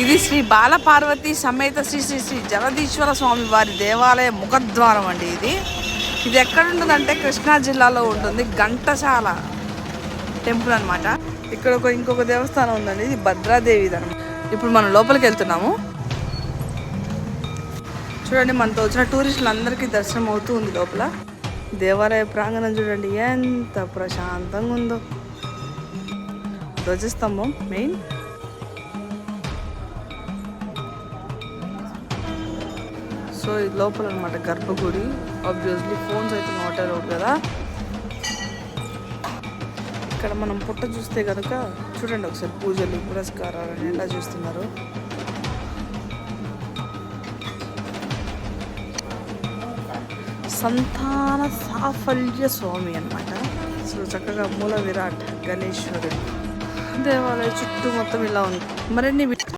ఇది శ్రీ బాలపార్వతి సమేత శ్రీ శ్రీ శ్రీ జగదీశ్వర స్వామి వారి దేవాలయ ముఖద్వారం అండి. ఇది ఎక్కడ ఉంటుందంటే కృష్ణా జిల్లాలో ఉంటుంది. ఘంటసాల టెంపుల్ అనమాట. ఇక్కడ ఇంకొక దేవస్థానం ఉందండి, ఇది భద్రాదేవి అనమాట. ఇప్పుడు మనం లోపలికి వెళ్తున్నాము. చూడండి, మనతో వచ్చిన టూరిస్టులు అందరికీ దర్శనం అవుతూ ఉంది. లోపల దేవాలయ ప్రాంగణం చూడండి ఎంత ప్రశాంతంగా ఉందో. ధ్వజస్తంభం మెయిన్. సో ఇది లోపల అనమాట గర్భగుడి. ఆబ్వియస్లీ ఫోన్స్ అయితే నాట్ అలౌడ్ కదా. ఇక్కడ మనం పుట్ట చూస్తే కనుక చూడండి ఒకసారి పూజలు పురస్కారాలు ఎలా చూస్తున్నారు. సంతాన సాఫల్య స్వామి అనమాట. సో చక్కగా మూల విరాట్ గణేశ్వరుడు దేవాలయం చుట్టూ మొత్తం ఇలా ఉంది. మరిన్ని